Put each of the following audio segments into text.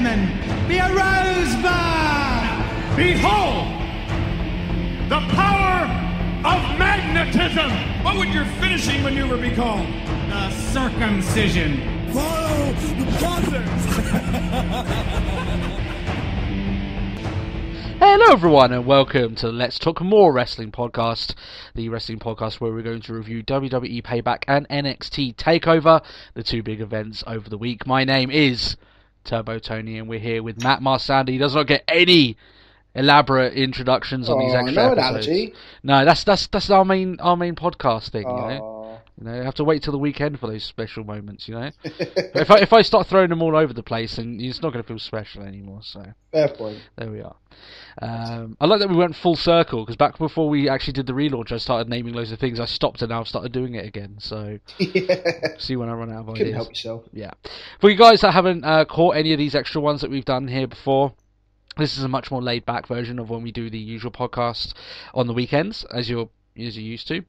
gentlemen, the Rosebud! Behold! The power of magnetism! What would your finishing maneuver be called? The circumcision. Follow the buzzers! Hello everyone and welcome to Let's Talk More Wrestling Podcast, the wrestling podcast where we're going to review WWE Payback and NXT Takeover, the two big events over the week. My name is Turbo Tony and we're here with Matt Marsandi. He does not get any elaborate introductions on these extra episodes. Analogy. No, that's our main podcast thing, you know. You know, you have to wait till the weekend for those special moments, you know. if I start throwing them all over the place, then it's not going to feel special anymore. So Fair point. there we are. I like that we went full circle because back before we actually did the relaunch, I started naming loads of things. I stopped and now I've started doing it again. So see when I run out of ideas. Couldn't help yourself. Yeah. For you guys that haven't caught any of these extra ones that we've done here before, this is a much more laid back version of when we do the usual podcast on the weekends, as you're used to.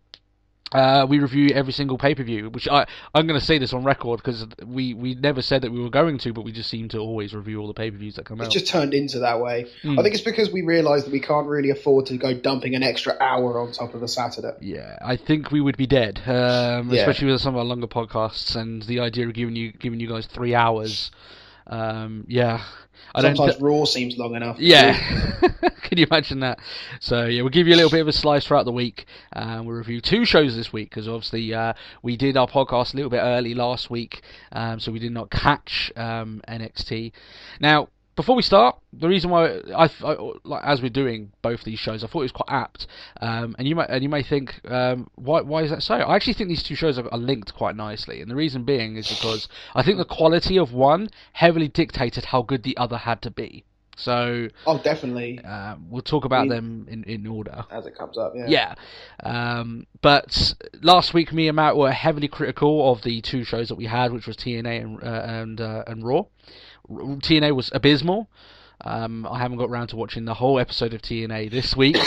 We review every single pay-per-view, which I'm going to say this on record because we never said that we were going to, but we just seem to always review all the pay-per-views that come out. It's just turned into that way. I think it's because we realised that we can't really afford to go dumping an extra hour on top of a Saturday. Yeah, I think we would be dead, especially with some of our longer podcasts, and the idea of giving you guys 3 hours. Yeah. Sometimes Raw seems long enough. Yeah. Can you imagine that? So, yeah, we'll give you a little bit of a slice throughout the week. We'll review 2 shows this week, because obviously we did our podcast a little bit early last week, so we did not catch NXT. Now, before we start, the reason why like, as we're doing both these shows, I thought it was quite apt. And you may think, why is that so? I actually think these 2 shows are linked quite nicely, and the reason being is because I think the quality of one heavily dictated how good the other had to be. So, definitely. We'll talk about them in order as it comes up. Yeah. But last week, me and Matt were heavily critical of the 2 shows that we had, which was TNA and Raw. TNA was abysmal. I haven't got around to watching the whole episode of TNA this week,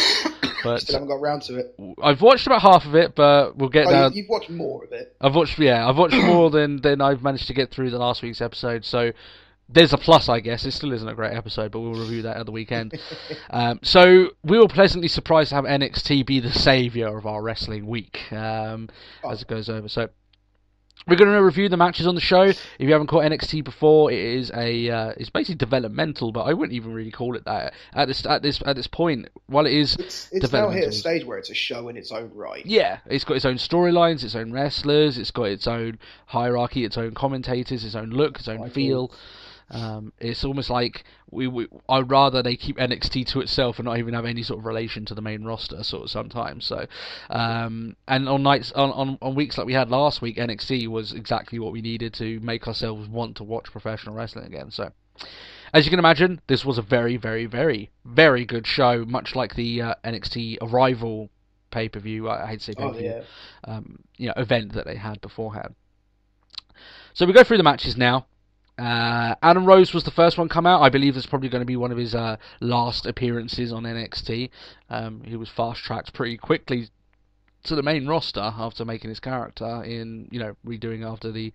but still haven't got around to it. I've watched about half of it, but we'll get there. You've watched more of it. I've watched more than I've managed to get through the last week's episode. So there's a plus, I guess. It still isn't a great episode, but we'll review that at the weekend. So we were pleasantly surprised to have NXT be the saviour of our wrestling week as it goes over. So we're going to review the matches on the show. If you haven't caught NXT before, it is it's basically developmental, but I wouldn't even really call it that at this point. While it is it's now hit a stage where it's a show in its own right. Yeah, it's got its own storylines, its own wrestlers, it's got its own hierarchy, its own commentators, its own look, its own feel. It's almost like I'd rather they keep NXT to itself and not even have any sort of relation to the main roster sort of sometimes. So, and on weeks like we had last week, NXT was exactly what we needed to make ourselves want to watch professional wrestling again. So, as you can imagine, this was a very, very, very, very good show, much like the NXT Arrival pay-per-view. I hate to say pay-per-view, event that they had beforehand. So we go through the matches now. Adam Rose was the first one come out. I believe it's probably going to be one of his last appearances on NXT. He was fast-tracked pretty quickly to the main roster after making his character in, redoing after the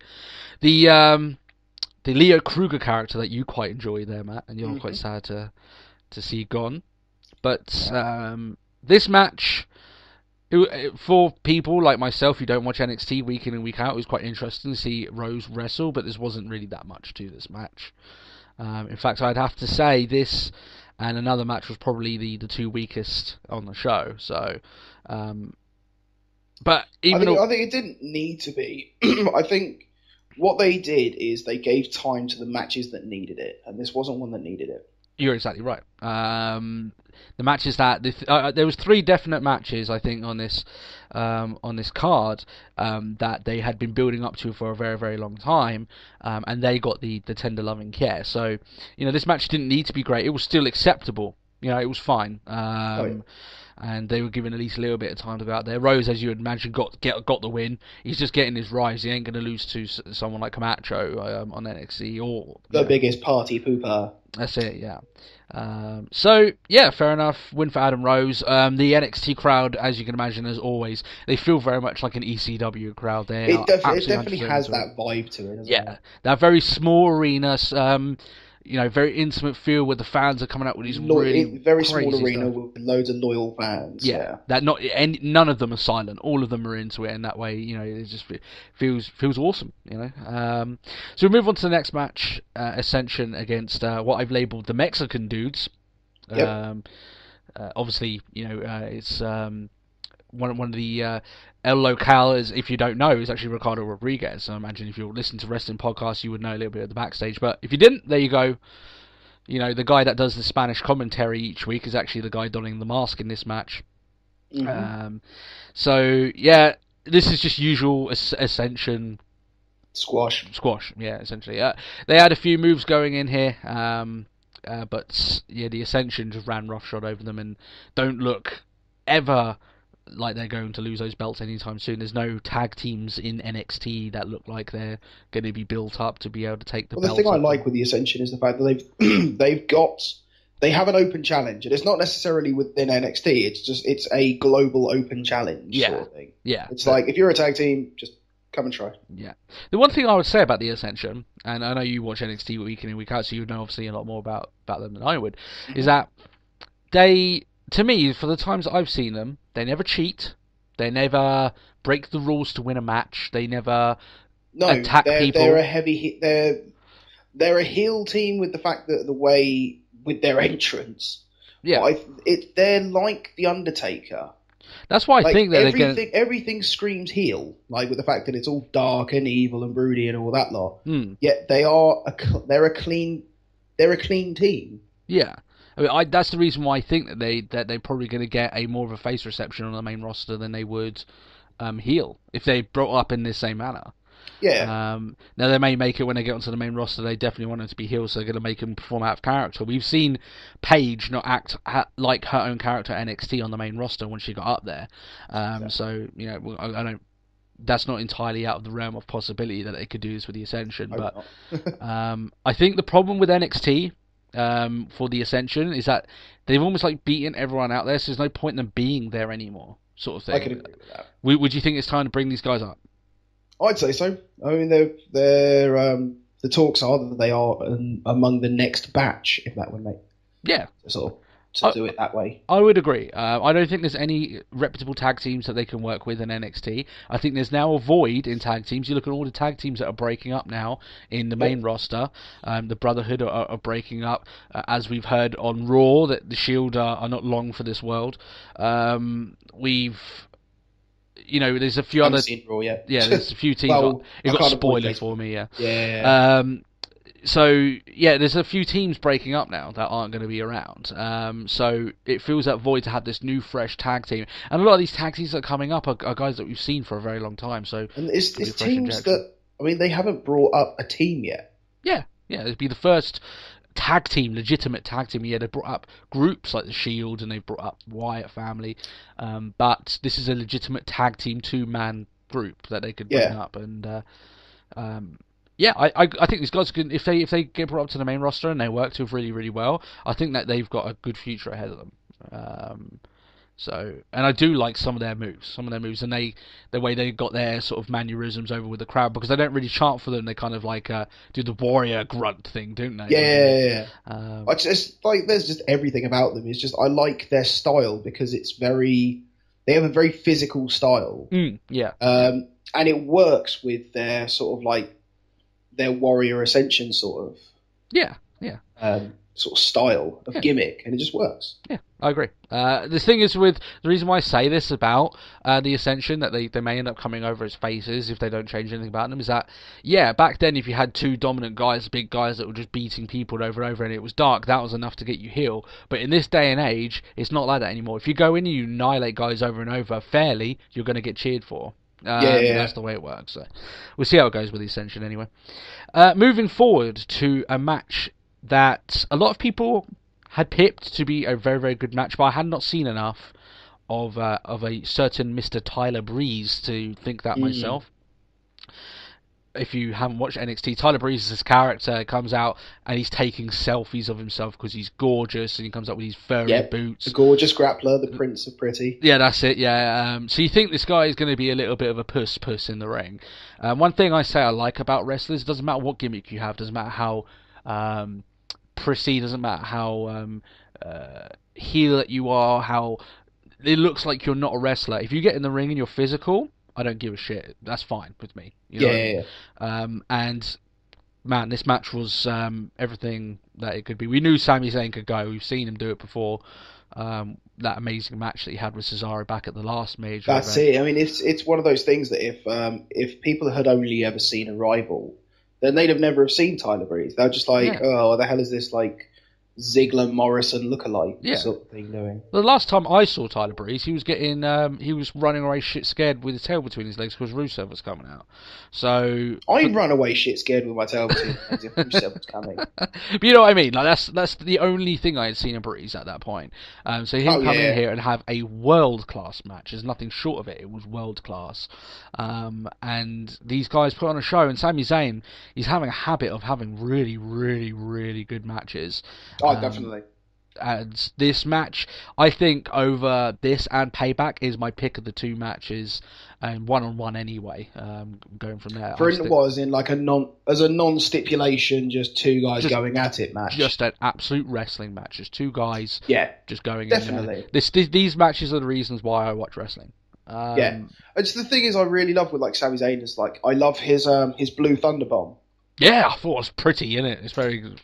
Leo Kruger character that you quite enjoy there, Matt, and you're quite sad to see gone. But this match, for people like myself who don't watch NXT week in and week out, it was quite interesting to see Rose wrestle, but there wasn't really that much to this match. In fact, I'd have to say this and another match was probably the 2 weakest on the show. So, but I think it didn't need to be. I think what they did is they gave time to the matches that needed it, and this wasn't one that needed it. You're exactly right. The matches that there was 3 definite matches, I think, on this card that they had been building up to for a very, very long time, and they got the tender loving care. So, this match didn't need to be great. It was still acceptable. It was fine. And they were given at least a little bit of time to go out there. Rose, as you would imagine, got the win. He's just getting his rise. He ain't going to lose to someone like Camacho on NXT or the biggest party pooper. That's it, yeah. So, yeah, fair enough. Win for Adam Rose. The NXT crowd, as you can imagine, as always, they feel very much like an ECW crowd. It definitely has that vibe to it, doesn't it? That very small arena. very intimate feel where the fans are coming out with these very small crazy arena stuff. with loads of loyal fans. Yeah. That none of them are silent. All of them are into it in that way. It just feels awesome. So we move on to the next match, Ascension against what I've labelled the Mexican dudes. Yep. Obviously, it's one of the El Local, if you don't know, is actually Ricardo Rodriguez. So I imagine if you're listening to wrestling podcasts, you would know a little bit of the backstage. But if you didn't, there you go. The guy that does the Spanish commentary each week is actually the guy donning the mask in this match. Mm-hmm. So yeah, this is just usual Ascension Squash. Yeah, essentially. They had a few moves going in here. But yeah, the Ascension just ran roughshod over them and don't look ever like they're going to lose those belts anytime soon. There's no tag teams in NXT that look like they're going to be built up to be able to take the belts. The thing I like with the Ascension is the fact that they have an open challenge, and it's not necessarily within NXT. It's a global open challenge sort of thing. Yeah, it's like if you're a tag team, just come and try. Yeah. The one thing I would say about the Ascension, and I know you watch NXT week in and week out, so you know obviously a lot more about them than I would, is that they, to me, for the times that I've seen them, they never cheat, they never break the rules to win a match, they never attack people. They're a heel team with the fact that the way with their entrance. Yeah. They're like the Undertaker. That's why I think that everything screams heel, like with the fact that it's all dark and evil and broody and all that lot. Yet they're a clean team. Yeah, I mean, that's the reason why I think that they're probably going to get a more of a face reception on the main roster than they would heel if they brought up in this same manner. Yeah. Now they may make it when they get onto the main roster. They definitely want them to be heels, so they're going to make them perform out of character. We've seen Paige not act like her own character at NXT on the main roster when she got up there. So I don't. That's not entirely out of the realm of possibility that they could do this with the Ascension. But I think the problem with NXT for the Ascension is that they've almost like beaten everyone out there. So there's no point in them being there anymore, sort of thing. I can agree with that. Would you think it's time to bring these guys up? I'd say so. I mean, the talks are that they are among the next batch, if that would make to do it that way. I would agree. I don't think there's any reputable tag teams that they can work with in NXT. I think there's now a void in tag teams. You look at all the tag teams that are breaking up now in the main roster. The Brotherhood are breaking up, as we've heard on Raw that the Shield are not long for this world. There's a few other. Raw yet. Yeah, there's a few teams. You've got spoilers for me, yeah. Yeah. So there's a few teams breaking up now that aren't going to be around. So it feels that void to have this new, fresh tag team, and a lot of these tag teams that are coming up are guys that we've seen for a very long time. So and it's teams that they haven't brought up a team yet. Yeah, it'd be the first legitimate tag team. Yeah, they brought up groups like the Shield and they've brought up Wyatt family, but this is a legitimate tag team 2-man group that they could bring up. And I think these guys can, if they get brought up to the main roster and they work with really, really well, I think that they've got a good future ahead of them. And I do like some of their moves, and the way they got their sort of mannerisms over with the crowd, because they don't really chant for them. They kind of like do the warrior grunt thing, don't they? Yeah. I just like there's just everything about them. It's just I like their style because they have a very physical style. Yeah. And it works with their sort of like their warrior ascension sort of. Yeah. Sort of style of gimmick, and it just works. Yeah, I agree. The thing is, with the reason why I say this about the Ascension, that they may end up coming over as faces if they don't change anything about them, is that back then if you had two dominant guys, big guys that were just beating people over and over, and it was dark, that was enough to get you heel. But in this day and age, it's not like that anymore. If you go in and you annihilate guys over and over fairly, you're going to get cheered for. That's the way it works. So we'll see how it goes with the Ascension anyway. Moving forward to a match that a lot of people had picked to be a very, very good match, but I had not seen enough of a certain Mr. Tyler Breeze to think that myself. If you haven't watched NXT, Tyler Breeze is this character, comes out and he's taking selfies of himself because he's gorgeous, and he comes up with these furry boots. The gorgeous grappler, the Prince of Pretty. Yeah, that's it, so you think this guy is going to be a little bit of a puss in the ring. One thing I say I like about wrestlers, it doesn't matter what gimmick you have, doesn't matter how prissy, doesn't matter how heel that you are, how it looks like you're not a wrestler. If you get in the ring and you're physical, I don't give a shit. That's fine with me. You know what I mean? And man, this match was everything that it could be. We knew Sami Zayn could go. We've seen him do it before. That amazing match that he had with Cesaro back at the last major That's event. it. I mean, it's one of those things that if people had only ever seen a rival, then they'd have never have seen Tyler Breeze. They're just like, oh, what the hell is this like Ziggler Morrison lookalike sort of thing doing? The last time I saw Tyler Breeze, he was getting he was running away shit scared with his tail between his legs because Rusev was coming out. So I'd run away shit scared with my tail between my legs if Rusev was coming. But you know what I mean? Like that's the only thing I had seen of Breeze at that point. So him coming in here and have a world class match, there's nothing short of it. It was world class. And these guys put on a show, and Sami Zayn, he's having a habit of having really, really, really good matches. Oh, definitely. And this match, I think, over this and Payback is my pick of the two matches, and one-on-one anyway. Going from there, for it was in like a non-stipulation, just two guys going at it match, just an absolute wrestling match, just two guys, just going. Definitely. In there. These matches are the reasons why I watch wrestling. It's the thing is I really love with like Sami Zayn is like I love his Blue Thunder Bomb. Yeah, I thought it was pretty, innit? It's very good.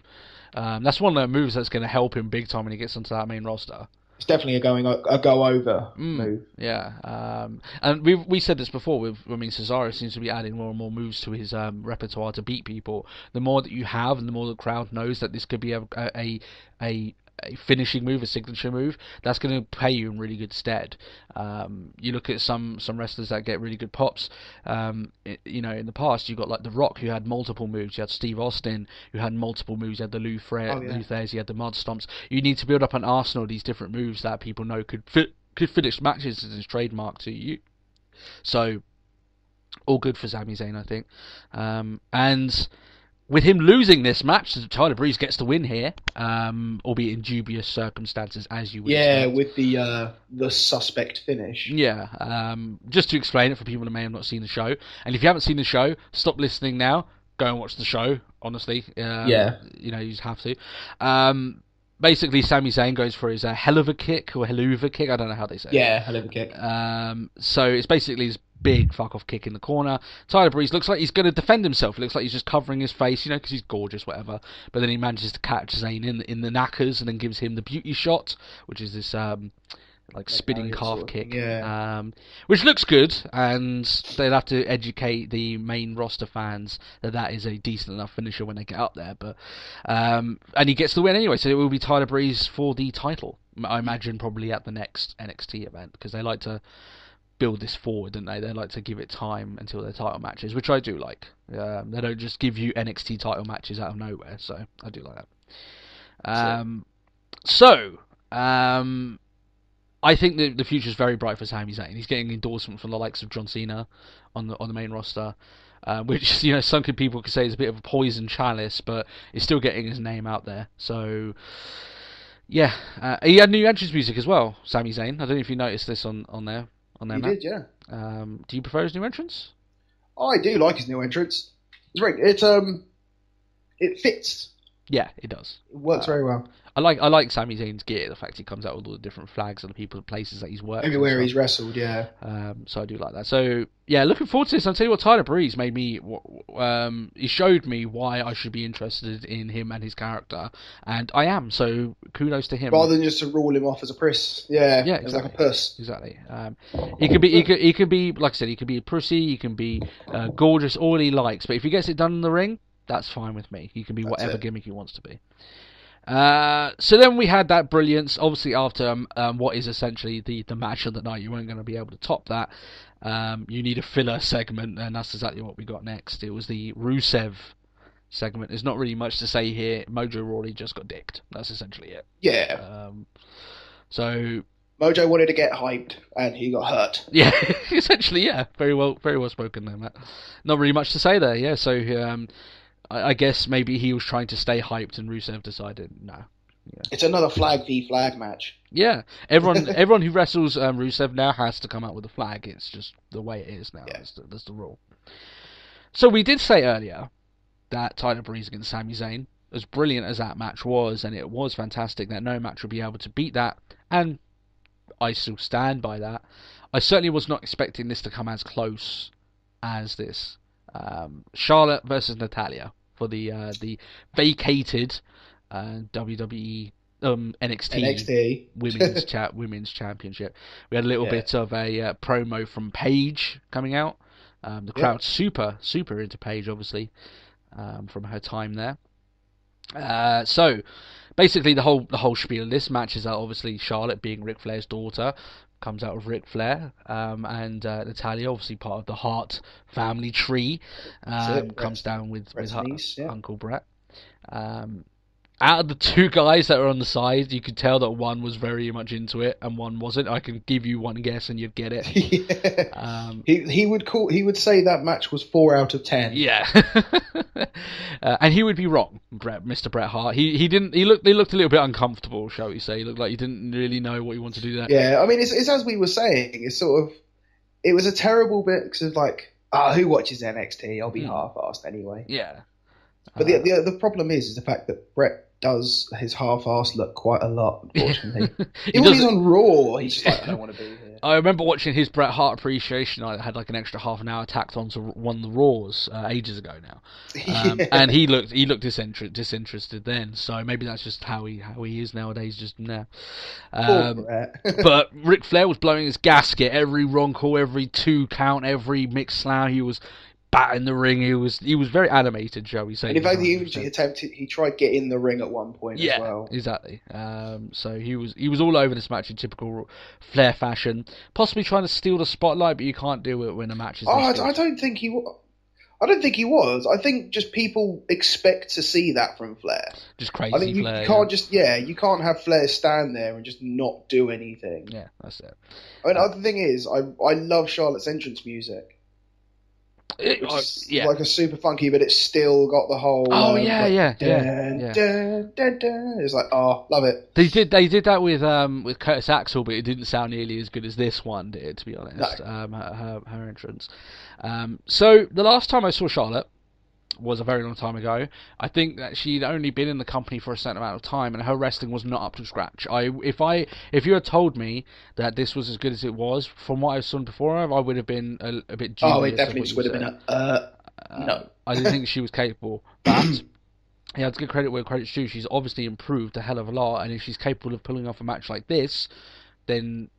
That's one of the moves that's going to help him big time when he gets onto that main roster. It's definitely a go over move. Yeah, and we said this before. Cesaro seems to be adding more and more moves to his repertoire to beat people. The more that you have, and the more the crowd knows that this could be a finishing move, a signature move, that's going to pay you in really good stead. You look at some wrestlers that get really good pops. In the past, you got like The Rock, who had multiple moves. You had Steve Austin, who had multiple moves. You had the Lou Thesz, you had the Mud Stomps. You need to build up an arsenal of these different moves that people know could finish matches as his trademark to you. So, all good for Sami Zayn, I think. And with him losing this match, Tyler Breeze gets the win here, albeit in dubious circumstances, as you would expect. With the suspect finish. Just to explain it for people that may have not seen the show, and if you haven't seen the show, stop listening now. Go and watch the show. Honestly, you just have to. Basically, Sami Zayn goes for his Helluva Kick or Helluva Kick. I don't know how they say it. Yeah, Helluva Kick. So it's basically his big fuck off kick in the corner. Tyler Breeze looks like he's going to defend himself. It looks like he's just covering his face, because he's gorgeous, whatever. But then he manages to catch Zayn in the knackers and then gives him the beauty shot, which is this spinning calf kick, which looks good, and they'll have to educate the main roster fans that is a decent enough finisher when they get up there. But and he gets the win anyway, so it will be Tyler Breeze for the title. I imagine probably at the next NXT event, because they like to build this forward, don't they? They like to give it time until their title matches, which I do like. They don't just give you NXT title matches out of nowhere, so I do like that. I think the future is very bright for Sami Zayn. He's getting endorsement from the likes of John Cena on the main roster, which some people could say is a bit of a poison chalice, but it's still getting his name out there. So he had new entrance music as well, Sami Zayn. I don't know if you noticed this on there. He did, yeah. Do you prefer his new entrance? I do like his new entrance. It's great. It fits. Yeah, it does. It works very well. I like Sami Zayn's gear. The fact he comes out with all the different flags and the people, places that he's worked. Everywhere he's wrestled, yeah. So I do like that. So yeah, looking forward to this. I'll tell you what, Tyler Breeze made me. He showed me why I should be interested in him and his character, and I am. So kudos to him. Rather than just to rule him off as a priss, exactly. Like a puss. Exactly. He could be like I said. He could be a pussy. He can be gorgeous, all he likes. But if he gets it done in the ring, that's fine with me. He can be whatever gimmick he wants to be. So then we had that brilliance. Obviously, after what is essentially the match of the night, you weren't going to be able to top that. You need a filler segment, and that's exactly what we got next. It was the Rusev segment. There's not really much to say here. Mojo Rawley just got dicked. That's essentially it. Yeah. So Mojo wanted to get hyped, and he got hurt. Yeah, essentially, yeah. Very well spoken there, Matt. Not really much to say there. Yeah. So I guess maybe he was trying to stay hyped, and Rusev decided no. Yeah. It's another flag v flag match. Yeah, everyone who wrestles Rusev now has to come out with a flag. It's just the way it is now. Yeah. That's the rule. So we did say earlier that Tyler Breeze against Sami Zayn as brilliant as that match was, and it was fantastic, that no match would be able to beat that, and I still stand by that. I certainly was not expecting this to come as close as this. Charlotte versus Natalya for the vacated WWE NXT women's championship. We had a little bit of a promo from Paige coming out. The crowd super into Paige, obviously, from her time there. So basically, the whole spiel of this match is that obviously Charlotte, being Ric Flair's daughter, comes out of Ric Flair, and Natalya, obviously part of the Hart family tree, comes down with her niece, Uncle Brett. Out of the two guys that were on the side, you could tell that one was very much into it and one wasn't. I can give you one guess and you'd get it. He would say that match was 4 out of 10. Yeah, and he would be wrong, Mr. Bret Hart. He didn't. He looked a little bit uncomfortable, shall we say? He looked like he didn't really know what he wanted to do there. Yeah, I mean, it's as we were saying. It's sort of, it was a terrible bit because of like, who watches NXT? I'll be half-assed anyway. Yeah. But the problem is the fact that Brett does his half-assed look quite a lot, unfortunately. Even when he's on Raw, he's just like, I don't want to be here. I remember watching his Bret Hart appreciation night that had like an extra half an hour tacked onto one of the Raws ages ago now, and he looked disinterested then. So maybe that's just how he is nowadays, just now. But Ric Flair was blowing his gasket every wrong call, every 2 count, every mixed slam. He was batting the ring. He was very animated, shall we say? And in fact, he tried to get in the ring at one point as well. Yeah, exactly. So he was all over this match in typical Flair fashion, possibly trying to steal the spotlight, but you can't do it when a match is. I don't think he was. I think just people expect to see that from Flair. Just crazy. I think you Flair, can't you can't have Flair stand there and just not do anything. Yeah, that's it. I mean, the thing is, I love Charlotte's entrance music. Like a super funky, but it's still got the whole. It's like, love it. They did that with Curtis Axel, but it didn't sound nearly as good as this one did, to be honest. No. Her entrance. So the last time I saw Charlotte was a very long time ago. I think that she'd only been in the company for a certain amount of time, and her wrestling was not up to scratch. If you had told me that this was as good as it was from what I've seen before, I would have been a bit dubious. It definitely just would have been no. I didn't think she was capable, but yeah, to give credit where credit's due, she's obviously improved a hell of a lot, and if she's capable of pulling off a match like this, then,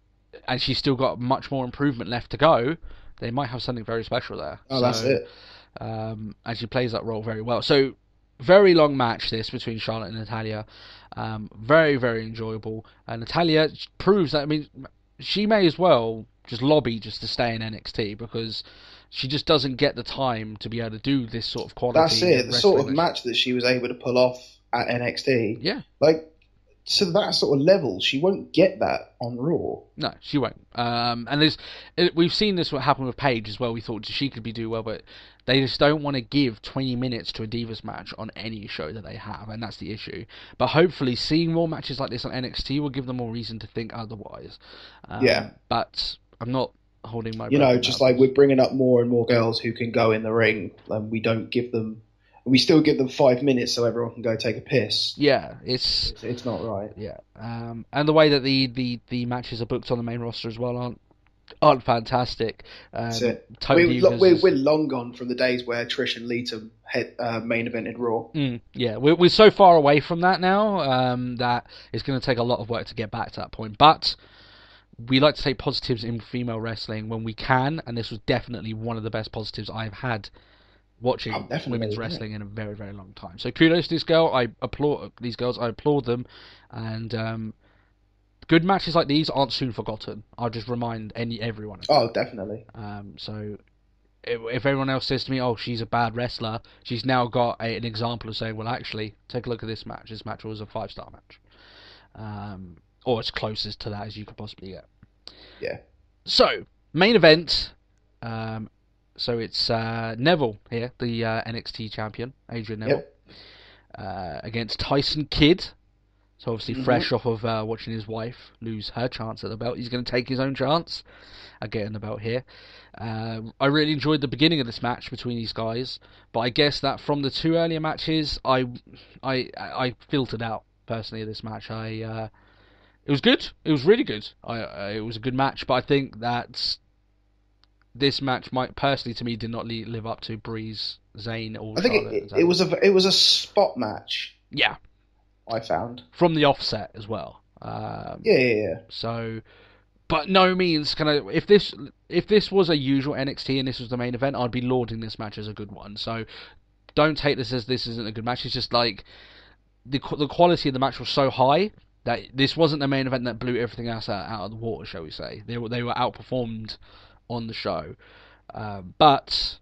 and she's still got much more improvement left to go, they might have something very special there. That's it. And she plays that role very well. So, very long match this between Charlotte and Natalya. Very, very enjoyable. And Natalya proves that, I mean, she may as well just lobby just to stay in NXT, because she just doesn't get the time to be able to do this sort of quality. That's it. The sort of match that she was able to pull off at NXT. Yeah. Like, to that sort of level, she won't get that on Raw. No, she won't. And we've seen this what happened with Paige as well. We thought she could do well, but they just don't want to give 20 minutes to a Divas match on any show that they have, and that's the issue. But hopefully, seeing more matches like this on NXT will give them more reason to think otherwise. But I'm not holding my breath. Just like we're bringing up more and more girls who can go in the ring, and we don't give them. We still give them 5 minutes so everyone can go take a piss. Yeah, it's not right. Yeah, and the way that the matches are booked on the main roster as well aren't fantastic. That's it. We're long gone from the days where Trish and Lita main evented Raw. Yeah, we're so far away from that now that it's going to take a lot of work to get back to that point. But we like to take positives in female wrestling when we can, and this was definitely one of the best positives I've had watching women's wrestling in a very, very long time. So kudos to this girl. I applaud these girls. I applaud them. And good matches like these aren't soon forgotten. I'll just remind everyone of that. Definitely. So if everyone else says to me, she's a bad wrestler, she's now got an example of saying, well, actually, take a look at this match. This match was a 5-star match. Or as closest to that as you could possibly get. Yeah. So, main event. So it's Neville here, the NXT champion, Adrian Neville, against Tyson Kidd. So obviously fresh off of watching his wife lose her chance at the belt, he's going to take his own chance at getting the belt here. I really enjoyed the beginning of this match between these guys, but I guess that from the 2 earlier matches, I filtered out personally this match. It was good. It was really good. It was a good match, but I think that this match might personally to me did not live up to Breeze, Zayn, or Charlotte. I think it was a spot match. Yeah, I found from the offset as well. Yeah. So, but no means can I. If this was a usual NXT and this was the main event, I'd be lauding this match as a good one. So, don't take this as this isn't a good match. It's just like the quality of the match was so high that this wasn't the main event that blew everything else out of the water, shall we say? They were outperformed on the show, but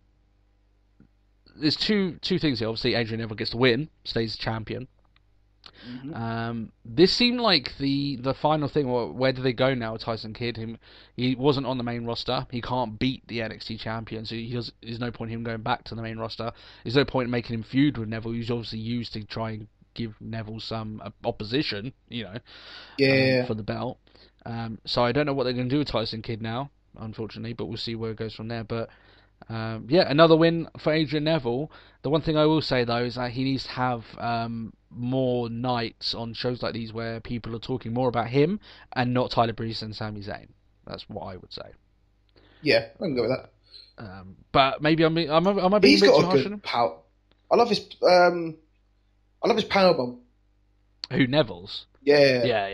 there's two things here. Obviously, Adrian Neville gets to win, stays champion. This seemed like the final thing. Where do they go now? Tyson Kidd, he wasn't on the main roster. He can't beat the NXT champion, so there's no point in him going back to the main roster. There's no point in making him feud with Neville. He's obviously used to try and give Neville some opposition, for the belt. So I don't know what they're going to do with Tyson Kidd now, unfortunately, but we'll see where it goes from there. But another win for Adrian Neville. The one thing I will say though is that he needs to have more nights on shows like these where people are talking more about him and not Tyler Breeze and Sami Zayn. That's what I would say. Yeah, I can go with that. But maybe I might be a bit too harsh on him. I love his powerbomb. Who, Neville's? Yeah.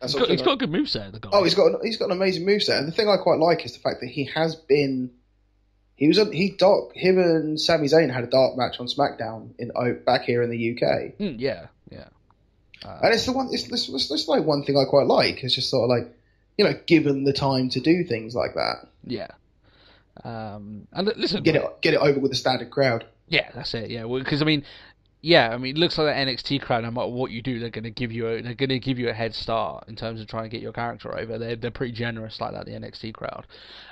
He's got a good moveset, the guy. Oh, he's got an amazing moveset, and the thing I quite like is the fact that him and Sami Zayn had a dark match on SmackDown back here in the UK. Yeah. And it's like one thing I quite like. It's just sort of like, given the time to do things like that. Yeah. And listen, get it over with a standard crowd. Yeah, that's it. Yeah, because it looks like the NXT crowd. No matter what you do, they're going to give you a head start in terms of trying to get your character over. They're pretty generous like that, the NXT crowd.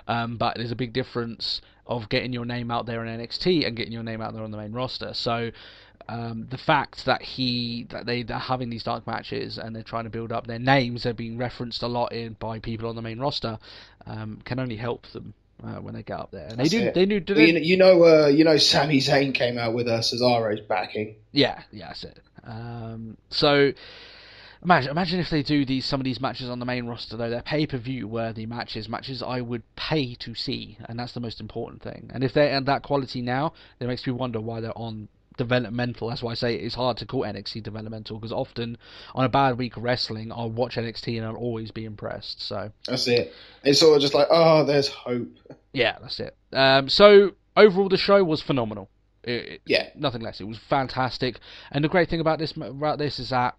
But there's a big difference of getting your name out there in NXT and getting your name out there on the main roster. So the fact that they're having these dark matches and they're trying to build up their names, they're being referenced a lot by people on the main roster, can only help them. When they get up there, and they do. Sami Zayn came out with Cesaro's backing. Yeah, that's it. So imagine if they do some of these matches on the main roster, though. They're pay-per-view worthy matches I would pay to see, and that's the most important thing. And if they're at that quality now, it makes me wonder why they're on developmental. That's why I say it's hard to call NXT developmental, because often on a bad week of wrestling, I'll watch NXT and I'll always be impressed. So that's it. It's sort of just like, oh, there's hope. Yeah, that's it. So overall, the show was phenomenal. Nothing less. It was fantastic. And the great thing about this is that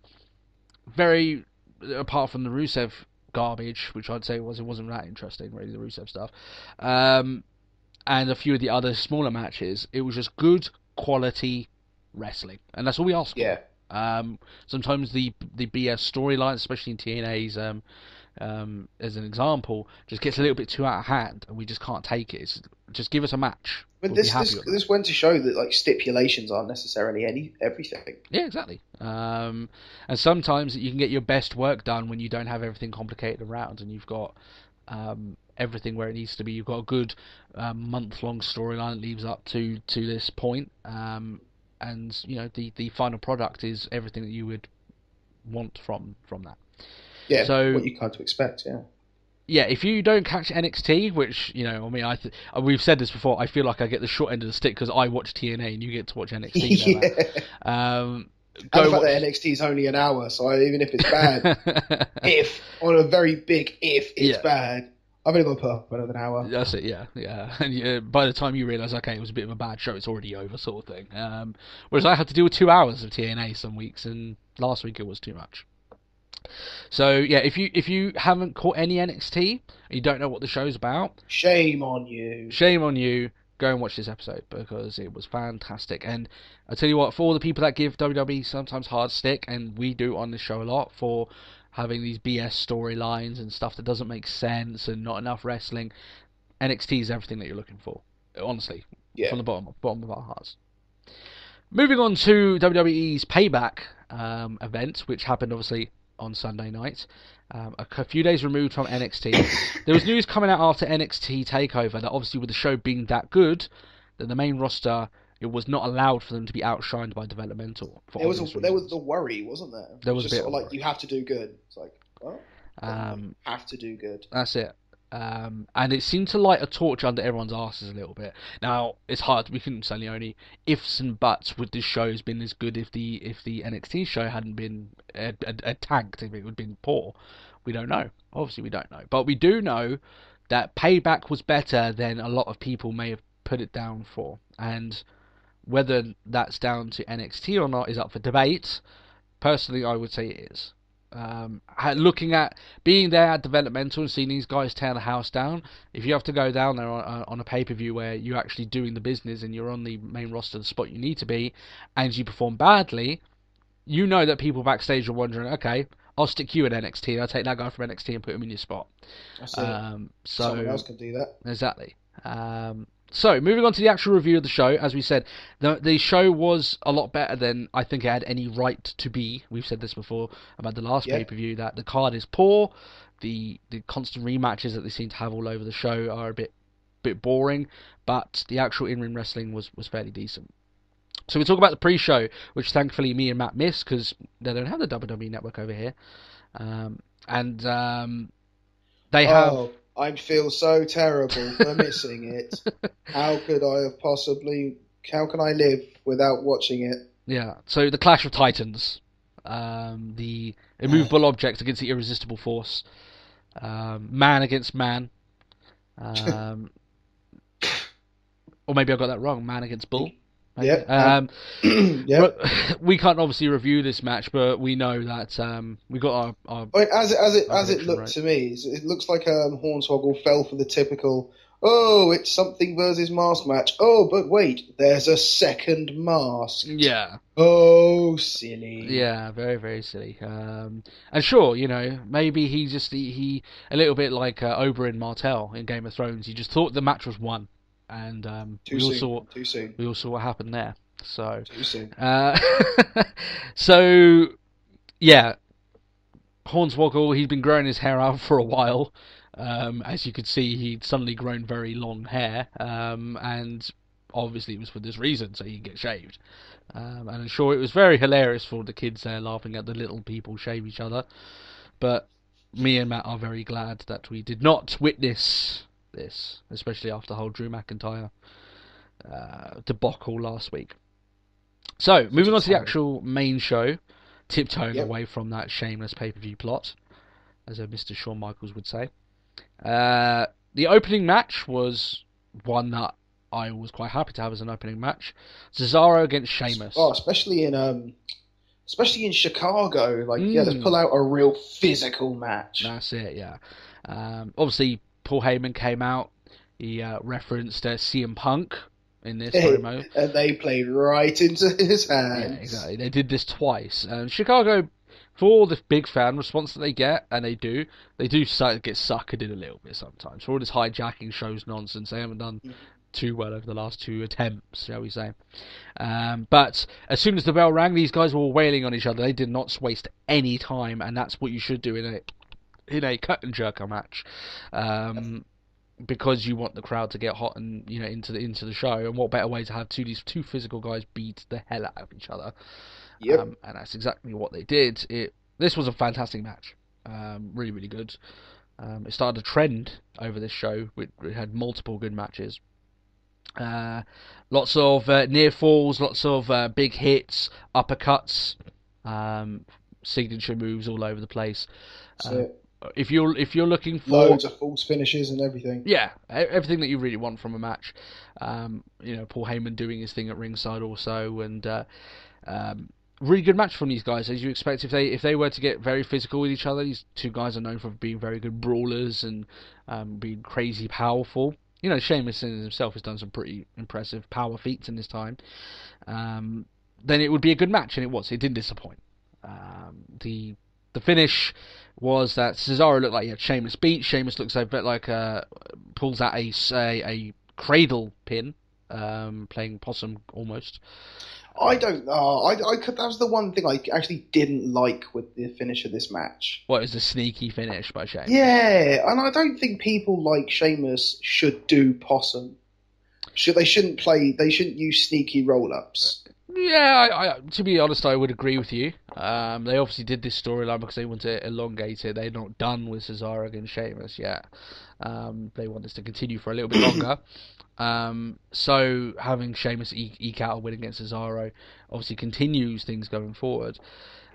apart from the Rusev garbage, which I'd say it wasn't that interesting, really, the Rusev stuff, and a few of the other smaller matches, it was just good quality wrestling, and that's all we ask for. Sometimes the BS storylines, especially in TNA's, as an example, just gets a little bit too out of hand, and we just can't take it. Just give us a match. But this went to show that stipulations aren't necessarily everything. Yeah, exactly. And sometimes you can get your best work done when you don't have everything complicated around, and you've got everything where it needs to be. You've got a good month-long storyline that leads up to this point, and the final product is everything that you would want from that. Yeah, so what you come to expect. Yeah, if you don't catch NXT, which we've said this before, I feel like I get the short end of the stick because I watch TNA and you get to watch NXT. And the fact that NXT is only an hour, so even if it's bad, on a very big it's bad, I've only got to put up another hour. That's it, yeah. And by the time you realise, okay, it was a bit of a bad show, it's already over, sort of thing. Whereas I had to deal with 2 hours of TNA some weeks, and last week it was too much. So yeah, if you haven't caught any NXT, you don't know what the show's about, shame on you. Go and watch this episode, because it was fantastic. And I tell you what, for all the people that give WWE sometimes hard stick, and we do on this show a lot, for having these BS storylines and stuff that doesn't make sense and not enough wrestling, NXT is everything that you're looking for, honestly. From the bottom of our hearts. Moving on to WWE's Payback event, which happened obviously on Sunday night. A few days removed from NXT. There was news coming out after NXT Takeover that obviously with the show being that good, that the main roster, it was not allowed for them to be outshined by developmental. There was the worry, wasn't there? There was just a bit sort of like worry. You have to do good. It's like, well, have to do good. That's it. And it seemed to light a torch under everyone's asses a little bit. Now it's hard. We can certainly only ifs and buts. Would this show has been as good if the NXT show hadn't been tanked? If it would have been poor, we don't know. Obviously, we don't know. But we do know that Payback was better than a lot of people may have put it down for. And whether that's down to NXT or not is up for debate. Personally, I would say it is. Looking at being there at developmental and seeing these guys tear the house down, if you have to go down there on a pay-per-view where you're actually doing the business and you're on the main roster, the spot you need to be, and you perform badly, you know that people backstage are wondering, okay, I'll stick you in NXT, I'll take that guy from NXT and put him in your spot. That's it. So someone else can do that. Exactly. So, moving on to the actual review of the show, as we said, the show was a lot better than I think it had any right to be. We've said this before about the last pay-per-view, that the card is poor, the constant rematches that they seem to have all over the show are a bit boring, but the actual in-ring wrestling was fairly decent. So we talk about the pre-show, which thankfully me and Matt missed, because they don't have the WWE Network over here. They have... I feel so terrible for missing it. How can I live without watching it? Yeah, so the Clash of Titans. The immovable object against the irresistible force. Man against man. Or maybe I got that wrong. Man against bull. Yeah. We can't obviously review this match, but we know that we got our as it looked right. To me, it looks like Hornswoggle fell for the typical, it's something versus mask match. Oh, but wait, there's a second mask. Yeah. Oh, silly. Yeah, very, very silly. And sure, maybe he a little bit like Oberyn Martell in Game of Thrones. He just thought the match was won. And too soon. We all saw what happened there. So too soon. So yeah, Hornswoggle, he's been growing his hair out for a while. As you could see, he'd suddenly grown very long hair, and obviously it was for this reason, so he'd get shaved. And I'm sure it was very hilarious for the kids there laughing at the little people shave each other. But me and Matt are very glad that we did not witness this, especially after the whole Drew McIntyre debacle last week. So, moving on to the actual main show, tiptoeing away from that shameless pay-per-view plot, as Mr. Shawn Michaels would say. The opening match was one that I was quite happy to have as an opening match. Cesaro against Sheamus. Oh, especially in Chicago, to pull out a real physical match. That's it, yeah. Obviously, Paul Heyman came out. He referenced CM Punk in this promo. And they played right into his hands. Yeah, exactly. They did this twice. Chicago, for all the big fan response that they get, and they do get suckered in a little bit sometimes. For all this hijacking shows nonsense, they haven't done too well over the last two attempts, shall we say. But as soon as the bell rang, these guys were wailing on each other. They did not waste any time, and that's what you should do in a cut and jerker match, because you want the crowd to get hot and into the show. And what better way to have these two physical guys beat the hell out of each other? Yep. And that's exactly what they did. This was a fantastic match, really, really good. It started a trend over this show. We had multiple good matches. Lots of near falls, lots of big hits, uppercuts, signature moves all over the place. If you're looking for loads of false finishes and everything, everything that you really want from a match, Paul Heyman doing his thing at ringside also, and really good match from these guys, as you expect. If they were to get very physical with each other, these two guys are known for being very good brawlers and being crazy powerful. Sheamus himself has done some pretty impressive power feats in his time. Then it would be a good match, and it was. It didn't disappoint. The finish was that Cesaro looked like he had Sheamus beat. Sheamus looks a bit like pulls out a cradle pin, playing possum almost. I don't know. That was the one thing I actually didn't like with the finish of this match. What is the sneaky finish by Sheamus? Yeah, and I don't think people like Sheamus should do possum. They shouldn't use sneaky roll-ups. Yeah, to be honest, I would agree with you. They obviously did this storyline because they want to elongate it. They're not done with Cesaro against Sheamus yet. They want this to continue for a little bit longer. So having Sheamus eke out a win against Cesaro obviously continues things going forward.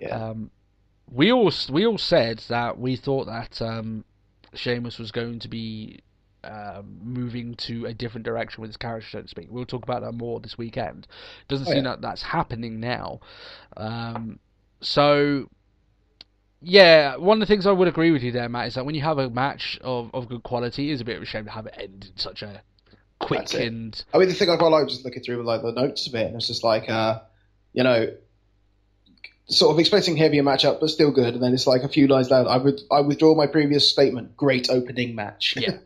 Yeah. We all said that we thought that Sheamus was going to be moving to a different direction with his character, so to speak. We'll talk about that more this weekend. Doesn't seem that that's happening now. So, yeah, one of the things I would agree with you there, Matt, is that when you have a match of good quality, it's a bit of a shame to have it end in such a quick and... I mean, the thing I quite like was just looking through like the notes a bit, and it's just like, sort of expecting heavier matchup, but still good. And then it's like a few lines down, I withdraw my previous statement. Great opening match. yeah,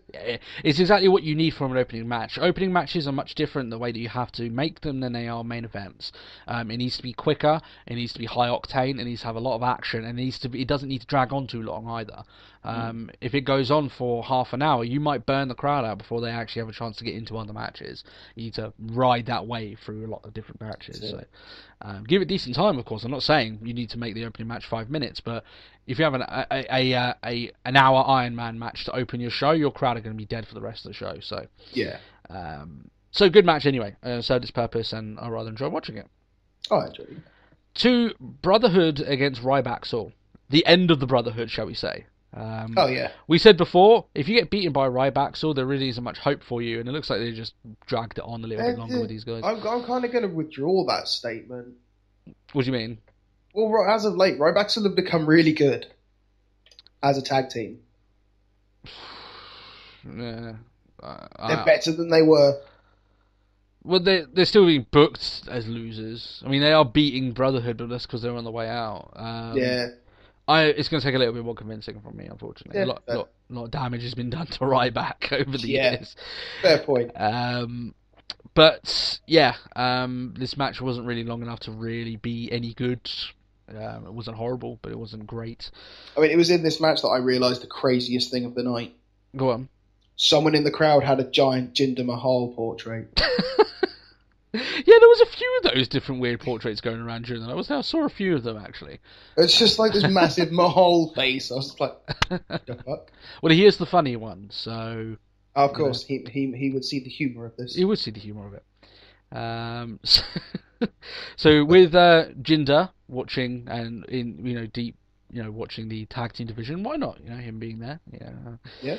it's exactly what you need from an opening match. Opening matches are much different the way that you have to make them than they are main events. It needs to be quicker. It needs to be high octane. It needs to have a lot of action. And it doesn't need to drag on too long either. If it goes on for half an hour, you might burn the crowd out before they actually have a chance to get into other matches. You need to ride that wave through a lot of different matches. So, give it decent time, of course. I'm not saying you need to make the opening match 5 minutes, but if you have an hour Iron Man match to open your show, your crowd are going to be dead for the rest of the show. So yeah. So good match anyway. Served its purpose, and I rather enjoy watching it. Oh, I enjoyed it. To Brotherhood against Ryback Saul. The end of the Brotherhood, shall we say. We said before, if you get beaten by Ryback Saul, there really isn't much hope for you, and it looks like they just dragged it on a little bit longer with these guys. I'm kind of going to withdraw that statement. What do you mean? Well, as of late, Ryback Saul have become really good as a tag team. Yeah, they're better than they were. Well, they're still being booked as losers. I mean, they are beating Brotherhood, but that's because they're on the way out. It's going to take a little bit more convincing from me, unfortunately. Yeah, a lot of damage has been done to Ryback over the years. Fair point. But yeah, this match wasn't really long enough to really be any good. It wasn't horrible, but it wasn't great. I mean, it was in this match that I realised the craziest thing of the night. Go on. Someone in the crowd had a giant Jinder Mahal portrait. Yeah, there was a few of those different weird portraits going around during the night. I saw a few of them, actually. It's just like this massive Mahal face. I was just like, what the fuck? Well, he is the funny one, so... Of course, he would see the humour of this. He would see the humour of it. So with Jinder watching and watching the tag team division, why not? Him being there. Yeah.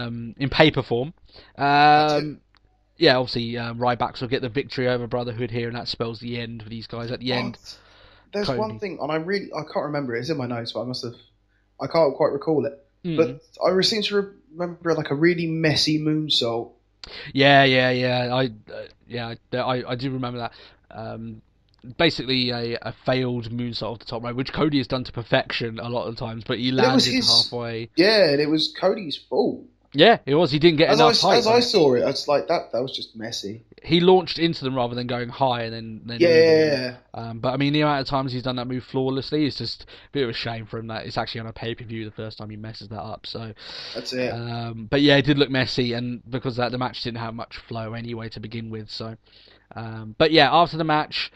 In paper form. Yeah, obviously Ryback will get the victory over Brotherhood here, and that spells the end for these guys. At the end, there's one thing, and I can't remember it. It's in my notes, but I can't quite recall it. But I seem to remember like a really messy moonsault. Yeah. I do remember that. Basically, a failed moonsault off the top rope, which Cody has done to perfection a lot of times, but he landed halfway. Yeah, and it was Cody's fault. Yeah, it was. He didn't get enough height. As I saw it, it's like that was just messy. He launched into them rather than going high and then yeah. But I mean, the amount of times he's done that move flawlessly is just a bit of a shame for him that it's actually on a pay-per-view the first time he messes that up. So that's it. But yeah, it did look messy, and because of that, the match didn't have much flow anyway to begin with. So, but yeah, after the match,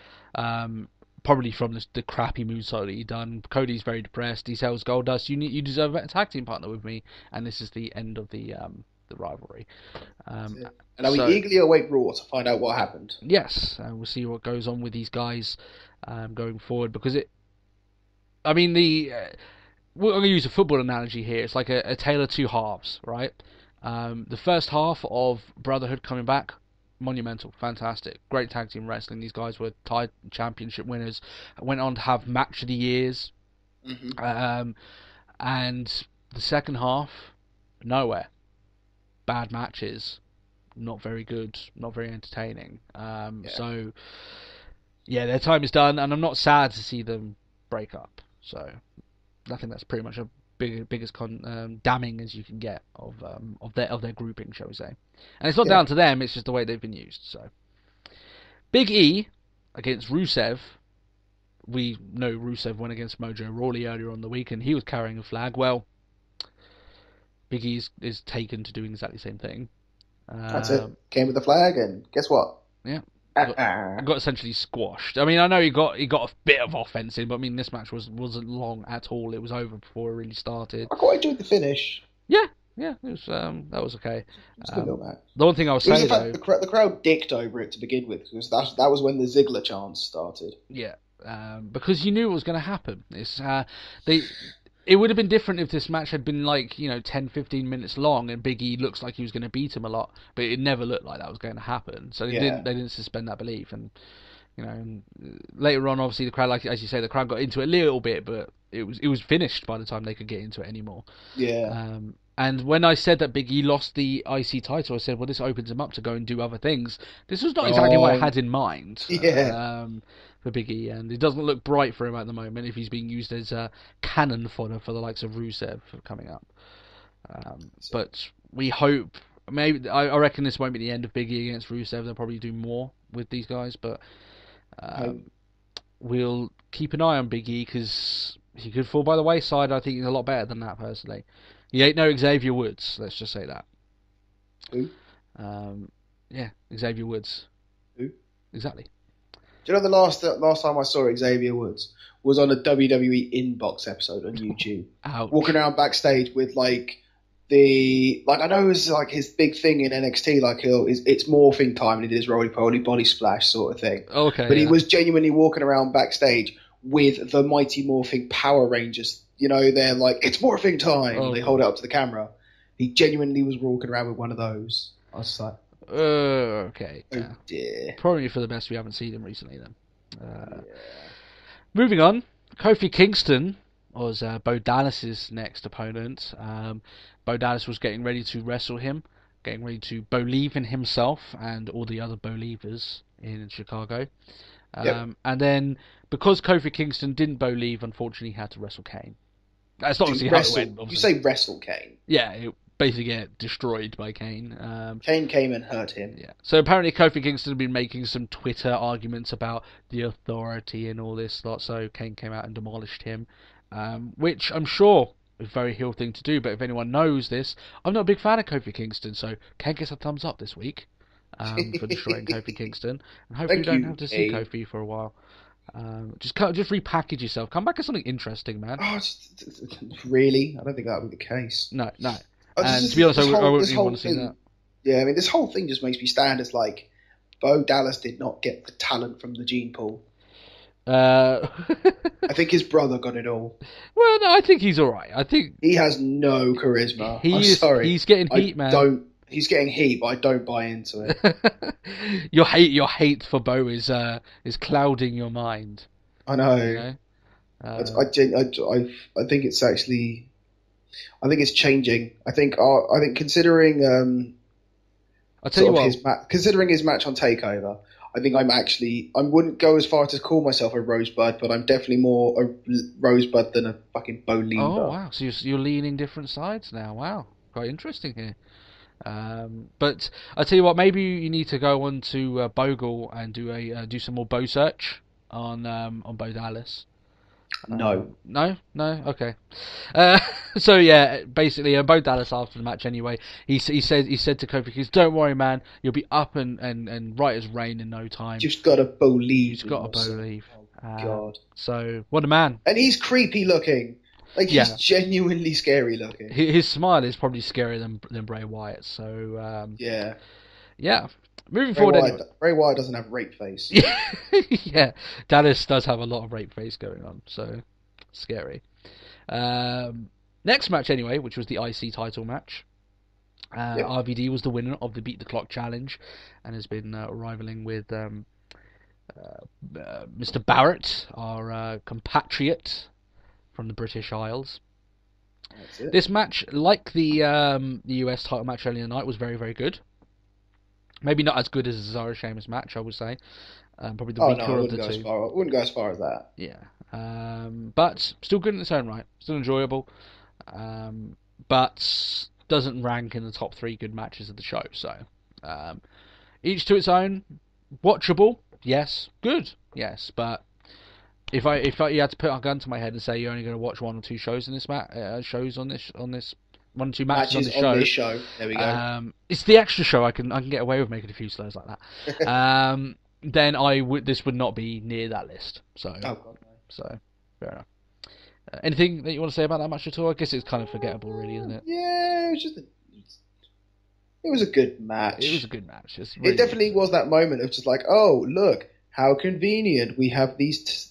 probably from the crappy moonsault that he'd done, Cody's very depressed. He tells Goldust, "You deserve a better tag team partner with me," and this is the end of the rivalry. And we eagerly await Raw to find out what happened. Yes, and we'll see what goes on with these guys going forward, because I'm going to use a football analogy here. It's like a tale of two halves, right? The first half of Brotherhood coming back, monumental, fantastic, great tag team wrestling. These guys were tied championship winners, went on to have match of the years. And the second half, nowhere. Bad matches, not very good, not very entertaining. So yeah, their time is done, and I'm not sad to see them break up. So I think that's pretty much a biggest damning as you can get of their grouping, shall we say. And it's not down to them, it's just the way they've been used. So Big E against Rusev, we know Rusev went against Mojo Rawley earlier on the week, and he was carrying a flag. Well, Big E is taken to doing exactly the same thing. That's it. Came with the flag, and guess what? Yeah. Got essentially squashed. I mean, I know he got a bit of offense in, but I mean, this match wasn't long at all. It was over before it really started. I quite enjoyed the finish. Yeah, it was that was okay. It was a good little match. The one thing I was saying though, the crowd dicked over it to begin with, because that was when the Ziggler chants started. Yeah, because you knew it was going to happen. It would have been different if this match had been 10, 15 minutes long and Big E looks like he was going to beat him a lot, but it never looked like that was going to happen. So they didn't suspend that belief, and and later on, obviously the crowd, as you say, the crowd got into it a little bit, but it was finished by the time they could get into it anymore. Yeah. And when I said that Big E lost the IC title, I said, well, this opens him up to go and do other things. This was not exactly what I had in mind. Yeah. For Big E, and it doesn't look bright for him at the moment if he's being used as cannon fodder for the likes of Rusev coming up. But we hope, maybe I reckon this won't be the end of Big E against Rusev. They'll probably do more with these guys, but we'll keep an eye on Big E because he could fall by the wayside. I think he's a lot better than that, personally. He ain't no Xavier Woods, let's just say that. Who? Xavier Woods. Who? Exactly. Do you know the last time I saw Xavier Woods was on a WWE Inbox episode on YouTube. Ouch. Walking around backstage with I know it was his big thing in NXT, it's morphing time and he did his roly-poly body splash sort of thing. Okay. But he was genuinely walking around backstage with the Mighty Morphing Power Rangers. They're like, it's morphing time. Oh, they hold it up to the camera. He genuinely was walking around with one of those. I was just like, okay. oh dear. Probably for the best we haven't seen him recently then. Moving on, Kofi Kingston was Bo Dallas's next opponent. Bo Dallas was getting ready to wrestle him, getting ready to believe in himself and all the other believers in Chicago. And then, because Kofi Kingston didn't believe, unfortunately, he had to wrestle Kane. That's not obviously how it went. Obviously. You say wrestle Kane? Yeah, it basically get destroyed by Kane. Kane came and hurt him. Yeah. So apparently Kofi Kingston had been making some Twitter arguments about the authority and all this lot, so Kane came out and demolished him, which I'm sure is a very heel thing to do, but if anyone knows this, I'm not a big fan of Kofi Kingston, so Kane gets a thumbs up this week for destroying Kofi Kingston, and hopefully you don't have to see Kofi for a while. Just repackage yourself. Come back as something interesting, man. Oh, really? I don't think that would be the case. No. And to be honest, I wouldn't even want to see that. Yeah, I mean, this whole thing just makes me stand as Bo Dallas did not get the talent from the gene pool. I think his brother got it all. Well, no, I think he's all right. I think he has no charisma. I'm sorry. He's getting heat, man. He's getting heat, but I don't buy into it. Your hate for Bo is clouding your mind. I know. I think it's actually. I think it's changing. I think considering. I'll tell you what. Considering his match on Takeover, I think I wouldn't go as far to call myself a Rosebud, but I'm definitely more a Rosebud than a fucking Bolívar. Oh wow! So you're leaning different sides now. Wow, quite interesting here. But I tell you what, maybe you need to go on to Bogle and do some more Bo search on Bo Dallas. No, okay. So yeah, basically, Bo Dallas after the match anyway, he said to Kofi Kingston, "Don't worry, man, you'll be up and right as rain in no time. Just gotta believe. Just gotta believe." Oh, God. So what a man! And he's creepy looking. He's genuinely scary looking. His smile is probably scarier than Bray Wyatt. So yeah. Moving forward, Bray Wyatt doesn't have rape face. Yeah, Dallas does have a lot of rape face going on, so scary. Next match anyway, which was the IC title match. RVD was the winner of the Beat the Clock challenge, and has been rivaling with Mr. Barrett, our compatriot from the British Isles. This match, like the US title match earlier in the night, was very, very good. Maybe not as good as the Cesaro Sheamus match, I would say. Probably the weaker of the two. I wouldn't go as far as that. Yeah. But still good in its own right. Still enjoyable. But doesn't rank in the top 3 good matches of the show. So each to its own. Watchable. Yes. Good. yes, but if you had to put a gun to my head and say you're only going to watch one or two shows in this shows on this 1 or 2 matches on this show. There we go. It's the extra show. I can get away with making a few slurs like that. Then this would not be near that list. So, oh God, no. So fair enough. Anything that you want to say about that match at all? I guess it's kind of forgettable, really, isn't it? Yeah, it was a good match. It was a good match. Really it definitely was that moment of just like, oh look, how convenient, we have these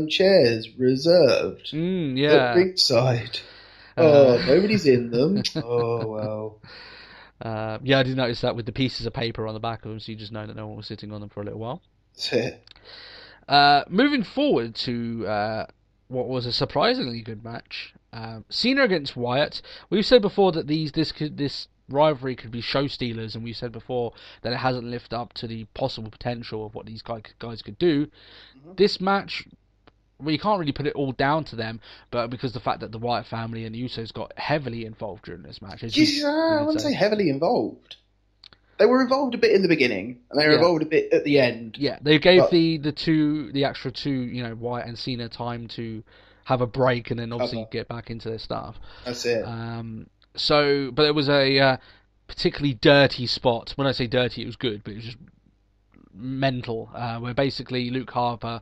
chairs reserved at ringside. Nobody's in them. Oh well. Yeah, I did notice that with the pieces of paper on the back of them, so you just know that no one was sitting on them for a little while. That's it. Moving forward to what was a surprisingly good match, Cena against Wyatt. We've said before that this rivalry could be show stealers, and we said before that it hasn't lived up to the possible potential of what these guys could do. Mm-hmm. This match, well, you can't really put it all down to them, but because the fact that the Wyatt family and the Usos got heavily involved during this match. I wouldn't say heavily involved. They were involved a bit in the beginning, and they were involved a bit at the end. Yeah, they gave the extra two, Wyatt and Cena, time to have a break and then obviously get back into their stuff. That's it. But it was a particularly dirty spot. When I say dirty, it was good, but it was just mental. Where basically Luke Harper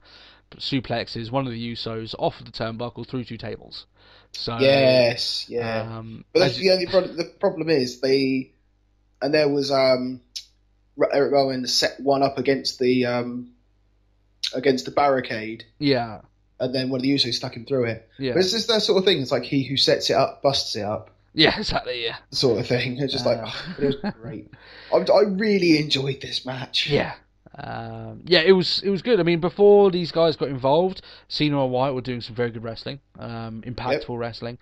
suplexes one of the Usos off of the turnbuckle through 2 tables. So yes, yeah. But that's the only problem. The problem is there was Eric Rowan set one up against the barricade. Yeah. And then one of the Usos stuck him through it. Yeah. But it's just that sort of thing. It's like he who sets it up busts it up. Yeah, exactly. Yeah. Sort of thing. It's just but it was great. I really enjoyed this match. Yeah. It was good. I mean, before these guys got involved, Cena and Wyatt were doing some very good wrestling, impactful wrestling.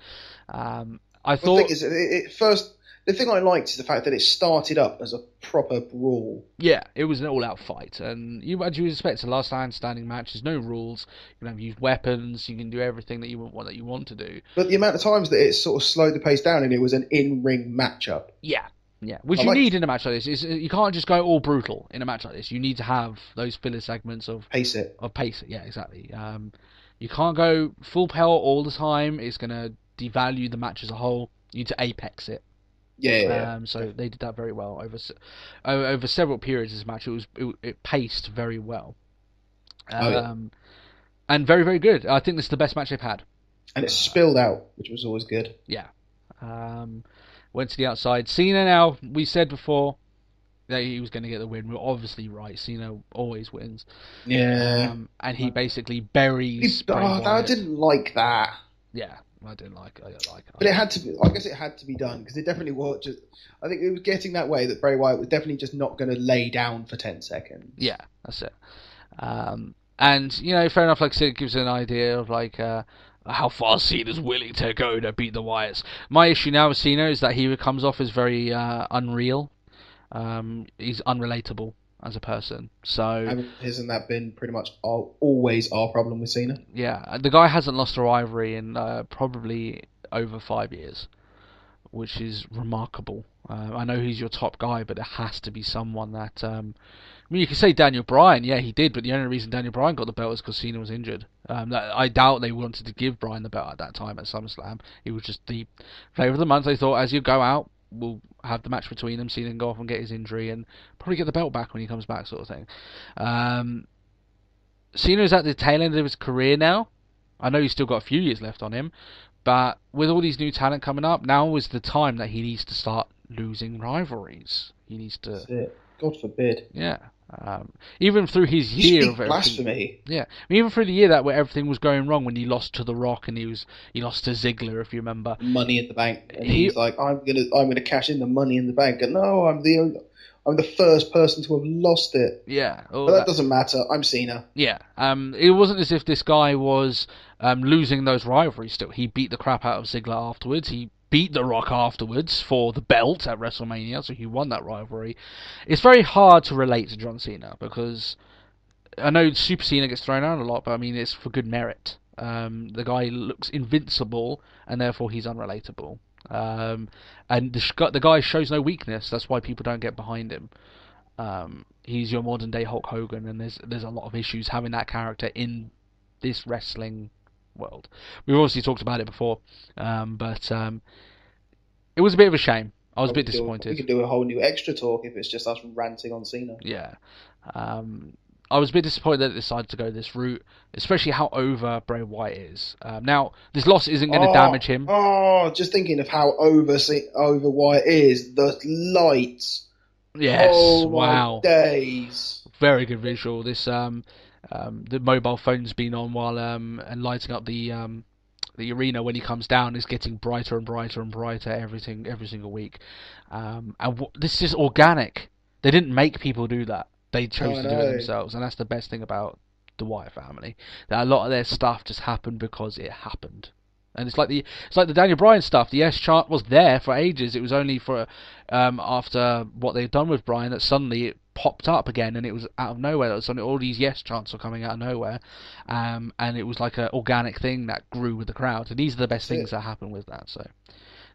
I thought the thing I liked is the fact that it started up as a proper brawl. Yeah, it was an all-out fight, and as you would expect, a last man standing match. There's no rules. You can use weapons. You can do everything that you want to do. But the amount of times that it sort of slowed the pace down, and it was an in-ring matchup. Yeah, which you need in a match like this. You can't just go all brutal in a match like this. You need to have those filler segments of pace it. Yeah, exactly. You can't go full power all the time. It's going to devalue the match as a whole. You need to apex it. Yeah. So they did that very well over several periods. This match, it paced very well, and very, very good. I think this is the best match they've had. And it spilled out, which was always good. Yeah. Went to the outside. Cena, now, we said before that he was going to get the win. We're obviously right. Cena always wins. Yeah. And he basically buries. I didn't like that. Yeah. I didn't like it. But it had to be. I guess it had to be done because it definitely was. I think it was getting that way that Bray Wyatt was definitely just not going to lay down for 10 seconds. Yeah, that's it. And fair enough. Like I said, it gives an idea of how far Cena's willing to go to beat the Wyatts. My issue now with Cena is that he comes off as very unreal. He's unrelatable as a person. So hasn't that been pretty much always our problem with Cena? Yeah, the guy hasn't lost a rivalry in probably over 5 years, which is remarkable. I know he's your top guy, but it has to be someone that... you could say Daniel Bryan, yeah, he did, but the only reason Daniel Bryan got the belt is because Cena was injured. I doubt they wanted to give Bryan the belt at that time at SummerSlam. It was just the flavour of the month. They thought, as you go out, we'll have the match between them, Cena can go off and get his injury and probably get the belt back when he comes back, sort of thing. Cena's at the tail end of his career now. I know he's still got a few years left on him, but with all these new talent coming up, now is the time that he needs to start losing rivalries. He needs to... That's it. God forbid. Yeah. Even through his year of blasphemy. Yeah, even through the year where everything was going wrong, when he lost to The Rock and he lost to Ziggler, if you remember. Money in the Bank, and he's like, I'm gonna cash in the Money in the Bank, and no, I'm the first person to have lost it. Yeah, but that doesn't matter. I'm Cena. Yeah, it wasn't as if this guy was losing those rivalries. Still, he beat the crap out of Ziggler afterwards. He beat The Rock afterwards for the belt at WrestleMania, so he won that rivalry. It's very hard to relate to John Cena because I know Super Cena gets thrown out a lot, but I mean it's for good merit. The guy looks invincible, and therefore he's unrelatable. And the guy shows no weakness. That's why people don't get behind him. He's your modern day Hulk Hogan, and there's a lot of issues having that character in this wrestling world. We've obviously talked about it before, but it was a bit of a shame. I was a bit disappointed. We could do a whole new extra talk if it's just us ranting on Cena. Yeah. I was a bit disappointed that they decided to go this route, especially how over Bray Wyatt is. Now, this loss isn't going to damage him. Just thinking of how over Wyatt is. The lights. Yes, oh, wow. My days. Very good visual. This the mobile phone's been on while and lighting up the arena when he comes down is getting brighter and brighter and brighter every single week. This is organic. They didn't make people do that. They chose to do it themselves, and that's the best thing about the Wyatt family. That a lot of their stuff just happened because it happened. And it's like the Daniel Bryan stuff. The yes chant was there for ages. It was only for after what they'd done with Bryan that suddenly it popped up again, and it was out of nowhere. Suddenly all these yes chants were coming out of nowhere, and it was like an organic thing that grew with the crowd. And these are the best things that happen with that. So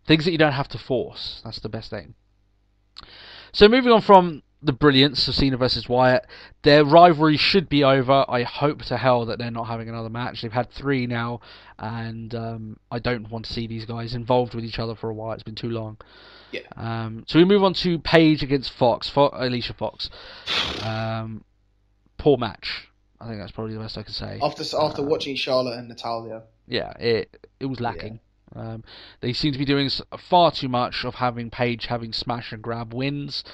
things that you don't have to force. That's the best thing. So moving on from the brilliance of Cena versus Wyatt, their rivalry should be over. I hope to hell that they're not having another match. They've had 3 now, and I don't want to see these guys involved with each other for a while. It's been too long. Yeah. So we move on to Paige against Alicia Fox. Poor match. I think that's probably the best I can say. After watching Charlotte and Natalya. Yeah, it was lacking. Yeah. They seem to be doing far too much of having Paige having smash and grab wins.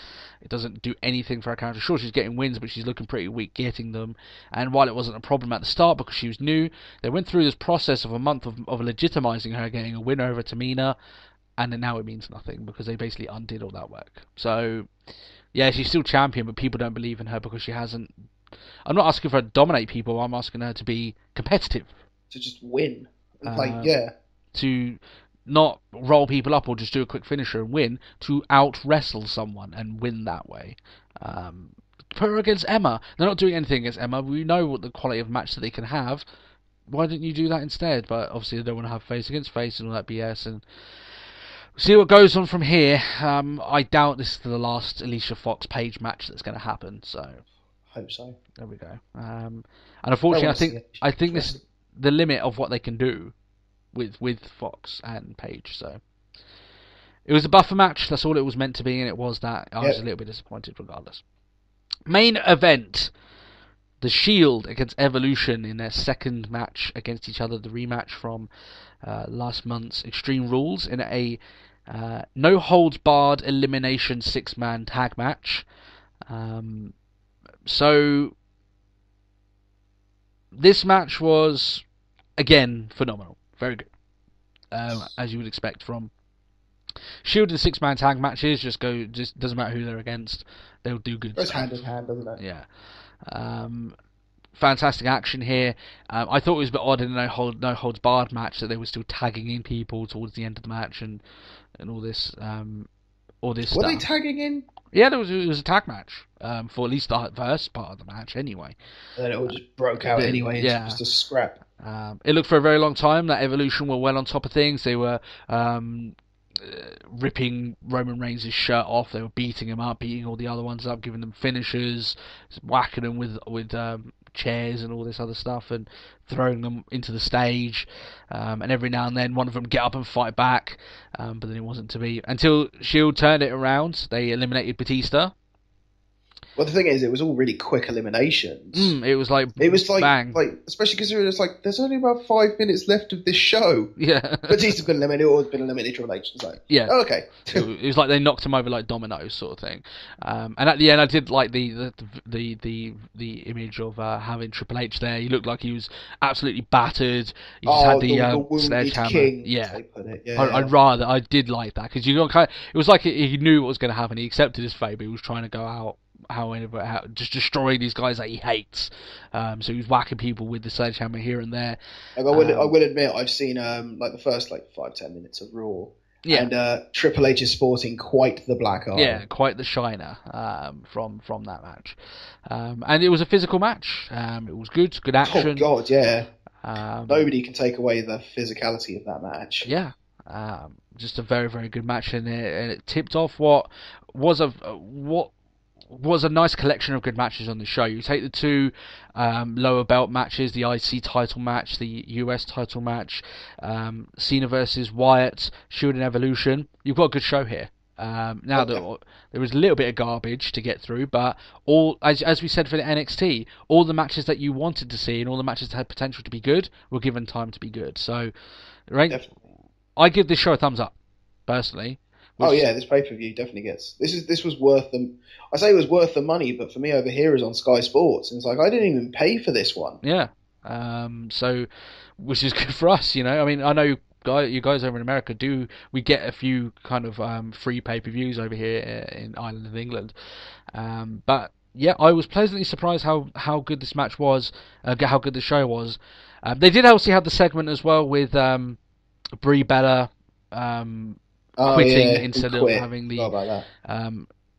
It doesn't do anything for her character. Sure, she's getting wins, but she's looking pretty weak getting them. And while it wasn't a problem at the start because she was new, they went through this process of a month of legitimizing her getting a win over Tamina, and then now it means nothing because they basically undid all that work. So, yeah, she's still champion, but people don't believe in her because she hasn't... I'm not asking for her to dominate people, I'm asking her to be competitive. To just win. To not roll people up or just do a quick finisher and win, to out-wrestle someone and win that way. Put her against Emma. They're not doing anything against Emma. We know what the quality of match that they can have. Why didn't you do that instead? But obviously they don't want to have face against face and all that BS. And see what goes on from here. I doubt this is the last Alicia Fox Paige match that's going to happen. So hope so. There we go. And unfortunately, I think this is the limit of what they can do with Fox and Paige. So it was a buffer match. That's all it was meant to be, and it was that. I was a little bit disappointed regardless. Main event: The Shield against Evolution in their second match against each other. The rematch from last month's Extreme Rules in a no holds barred elimination 6-man tag match. So this match was again phenomenal. Very good. As you would expect from Shield and 6-man tag matches, just doesn't matter who they're against, they'll do good. Goes hand in hand, doesn't it? Yeah. Fantastic action here. I thought it was a bit odd in a no holds barred match that they were still tagging in people towards the end of the match and all this stuff. Were they tagging in? Yeah, it was a tag match for at least the first part of the match anyway. And then it all just broke out anyway. Yeah. It's just a scrap. It looked for a very long time that Evolution were well on top of things. They were ripping Roman Reigns' shirt off. They were beating him up, beating all the other ones up, giving them finishers, whacking them with chairs and all this other stuff, and throwing them into the stage. And every now and then, one of them get up and fight back, but then it wasn't to be until Shield turned it around. They eliminated Batista. Well, the thing is, it was all really quick eliminations. It was like bang. Especially because it's like there's only about 5 minutes left of this show. Yeah, Batista's been eliminated, or has been eliminated from eliminations. Like, yeah, okay. It was like they knocked him over like dominoes, sort of thing. And at the end, I did like the image of having Triple H there. He looked like he was absolutely battered. He just had the sledgehammer. King, yeah, they put it. Yeah, I did like that because it was like he knew what was going to happen. He accepted his fate, but he was trying to go out. How just destroying these guys that he hates. So he was whacking people with the sledgehammer here and there. I will admit, I've seen like the first 5-10 minutes of Raw. Yeah. And Triple H is sporting quite the black eye. Yeah, quite the shiner from that match. And it was a physical match. It was good action. Oh God, yeah. Nobody can take away the physicality of that match. Yeah. Just a very, very good match, and it tipped off what was a nice collection of good matches on the show. You take the two lower belt matches, the IC title match, the US title match, Cena versus Wyatt, Shield and Evolution. You've got a good show here. Now there was a little bit of garbage to get through, but all as we said for the NXT, all the matches that you wanted to see and all the matches that had potential to be good were given time to be good. So, right, definitely. I give this show a thumbs up, personally. This pay-per-view definitely gets... This was worth them. I say it was worth the money, but for me over here is on Sky Sports, and it's like I didn't even pay for this one. Yeah. So, which is good for us, you know. I mean, I know you guys over in America we get a few kind of free pay-per-views over here in Ireland and England. But yeah, I was pleasantly surprised how good this match was, how good the show was. They did also have the segment as well with Brie Bella quitting instead of having the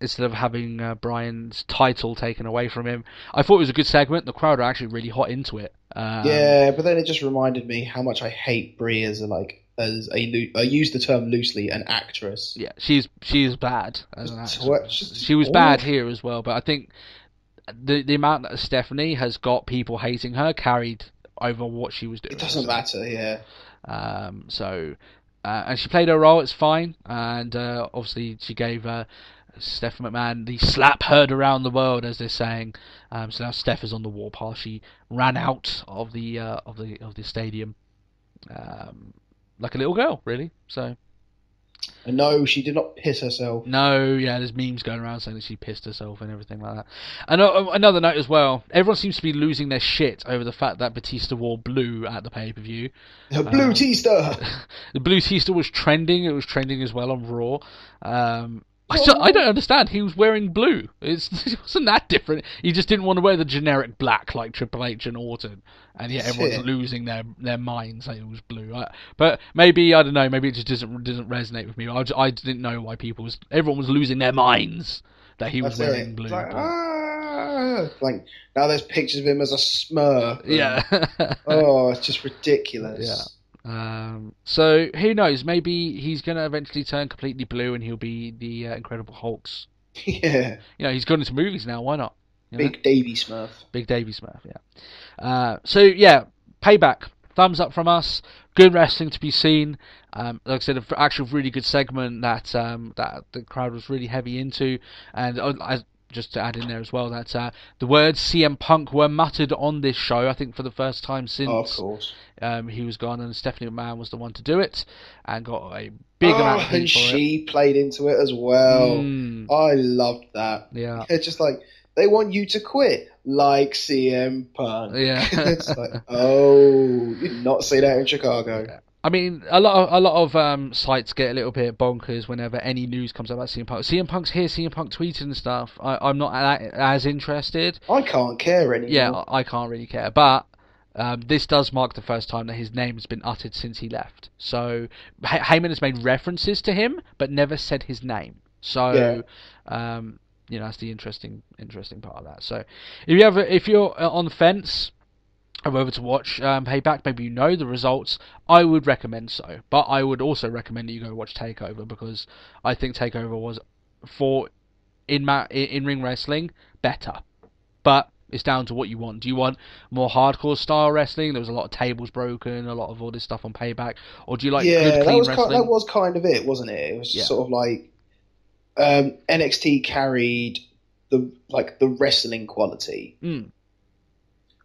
instead of having Bryan's title taken away from him. I thought it was a good segment. The crowd are actually really hot into it. But then it just reminded me how much I hate Brie as I use the term loosely, an actress. Yeah, she is bad as an actress. She was bad here as well, but I think the amount that Stephanie has got people hating her carried over what she was doing. It doesn't matter, yeah. And she played her role. It's fine, and obviously she gave Steph McMahon the slap heard around the world, as they're saying. So now Steph is on the warpath. She ran out of the stadium like a little girl, really. So. And no, she did not piss herself. No, yeah, there's memes going around saying that she pissed herself and everything like that. And another note as well, everyone seems to be losing their shit over the fact that Batista wore blue at the pay-per-view. The blue Tista! The blue Tista was trending. It was trending as well on Raw. I don't understand. He was wearing blue. It wasn't that different. He just didn't want to wear the generic black like Triple H and Orton. And yet everyone's losing their minds saying it was blue. But maybe, I don't know, maybe it just doesn't resonate with me. I didn't know why everyone was losing their minds that he was wearing blue. Like, now there's pictures of him as a Smurf. Yeah. It's just ridiculous. Yeah. So who knows? Maybe he's going to eventually turn completely blue, and he'll be the Incredible Hulk's. Yeah. You know, he's gone into movies now. Why not? Big Davy Smurf. Big Davy Smurf. Yeah. So yeah, Payback. Thumbs up from us. Good wrestling to be seen. Like I said, an actual really good segment that the crowd was really heavy into, and just to add in there as well that the words CM Punk were muttered on this show, I think for the first time since he was gone, and Stephanie McMahon was the one to do it and got a big amount of heat and for she played into it as well. I loved that. Yeah. It's just like, they want you to quit like CM Punk. Yeah. It's like, you did not say that in Chicago. Yeah. I mean, a lot of sites get a little bit bonkers whenever any news comes out about CM Punk. CM Punk's here, CM Punk tweeted and stuff. I'm not as interested. I can't care anymore. Yeah, I can't really care. But this does mark the first time that his name has been uttered since he left. So Heyman has made references to him, but never said his name. So, that's the interesting part of that. So, if you're on the fence of whether to watch Payback, maybe you know the results, I would recommend so. But I would also recommend that you go watch Takeover, because I think Takeover was, for in-ring wrestling, better. But it's down to what you want. Do you want more hardcore style wrestling? There was a lot of tables broken, a lot of all this stuff on Payback. Or do you like good, clean wrestling? That was kind of it, wasn't it? It was sort of like NXT carried the wrestling quality.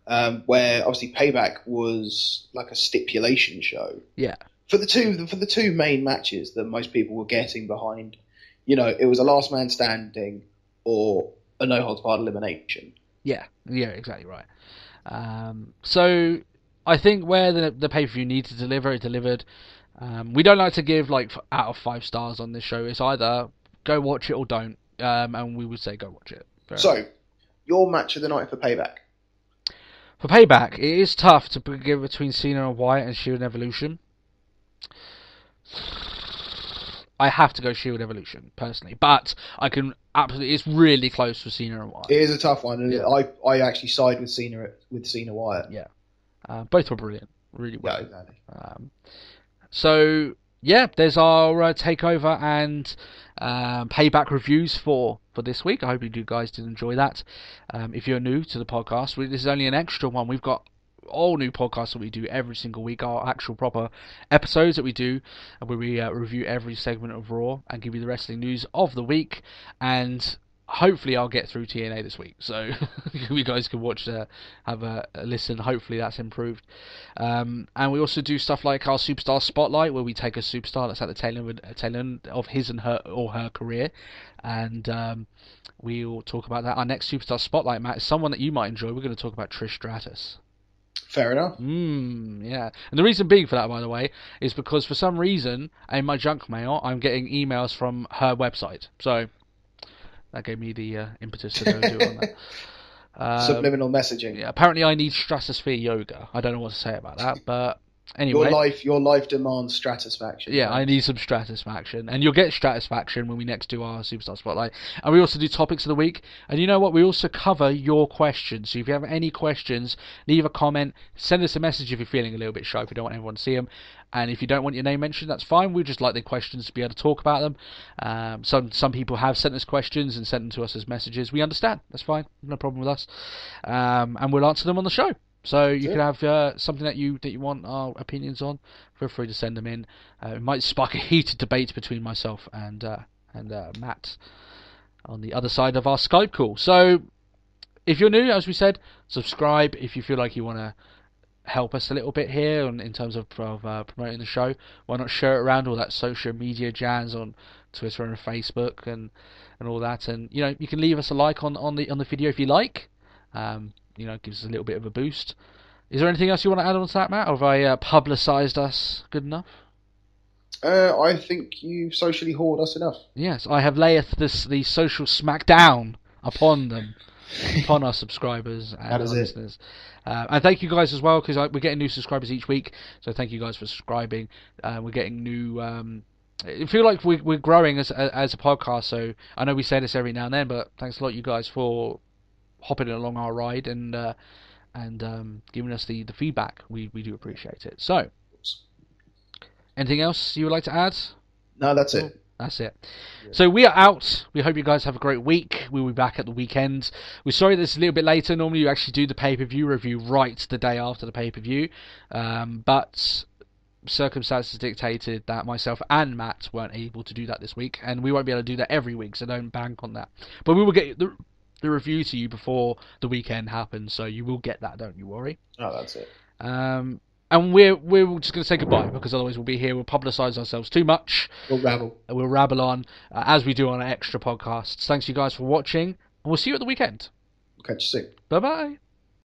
Where obviously Payback was like a stipulation show. Yeah. For the two main matches that most people were getting behind, it was a last man standing or a no holds barred elimination. Yeah, exactly right. So I think where the pay-per-view needed to deliver, it delivered. We don't like to give out of 5 stars on this show. It's either go watch it or don't, and we would say go watch it. So, your match of the night for Payback? For Payback, it is tough to give between Cena and Wyatt and Shield and Evolution. I have to go Shield Evolution, personally. But I can absolutely... It's really close for Cena and Wyatt. It is a tough one. And I actually side with Cena Wyatt. Yeah. Both were brilliant. Really well. Yeah, exactly. So, yeah, there's our Takeover and Payback reviews for for this week. I hope you guys did enjoy that. If you're new to the podcast, this is only an extra one. We've got all new podcasts that we do every single week, our actual proper episodes that we do, where we review every segment of Raw and give you the wrestling news of the week. And hopefully I'll get through TNA this week, so you guys can watch, have a listen. Hopefully that's improved. And we also do stuff like our Superstar Spotlight, where we take a superstar that's at the tail end of his and her or her career, and we'll talk about that. Our next Superstar Spotlight, Matt, is someone that you might enjoy. We're going to talk about Trish Stratus. Fair enough. Yeah. And the reason being for that, by the way, is because for some reason in my junk mail I'm getting emails from her website. So that gave me the impetus to go do it on that. Subliminal messaging. Yeah. Apparently I need stratosphere yoga. I don't know what to say about that, but anyway. Your life demands stratisfaction. Yeah, right? I need some stratisfaction. And you'll get stratisfaction when we next do our Superstar Spotlight. And we also do Topics of the Week. And you know what? We also cover your questions. So if you have any questions, leave a comment. Send us a message if you're feeling a little bit shy, if you don't want everyone to see them. And if you don't want your name mentioned, that's fine. We just like the questions to be able to talk about them. Some people have sent us questions and sent them to us as messages. We understand. That's fine. No problem with us. And we'll answer them on the show. So you can have something that you want our opinions on. Feel free to send them in. It might spark a heated debate between myself and Matt on the other side of our Skype call. So if you're new, as we said, subscribe if you feel like you want to help us a little bit here in terms of promoting the show. Why not share it around all that social media jazz on Twitter and Facebook and all that? And you can leave us a like on the video if you like. Gives us a little bit of a boost. Is there anything else you want to add on to that, Matt? Or have I publicised us good enough? I think you've socially whored us enough. Yes, I have layeth the social smackdown upon them, upon our subscribers and our listeners. And thank you guys as well, because we're getting new subscribers each week. So thank you guys for subscribing. We're getting new. I feel like we're growing as a podcast. So I know we say this every now and then, but thanks a lot, you guys, for hopping along our ride and giving us the feedback. We do appreciate it. So, anything else you would like to add? No, that's it. That's it. Yeah. So we are out. We hope you guys have a great week. We'll be back at the weekend. We're sorry that it's a little bit later. Normally you actually do the pay-per-view review right the day after the pay-per-view. But circumstances dictated that myself and Matt weren't able to do that this week. And we won't be able to do that every week, so don't bank on that. But we will get the review to you before the weekend happens, so you will get that, don't you worry. Oh, that's it. And we're just going to say goodbye, because otherwise we'll be here, we'll publicise ourselves too much. We'll rabble on, as we do on our extra podcasts. Thanks you guys for watching, and we'll see you at the weekend. Catch you soon. Bye-bye.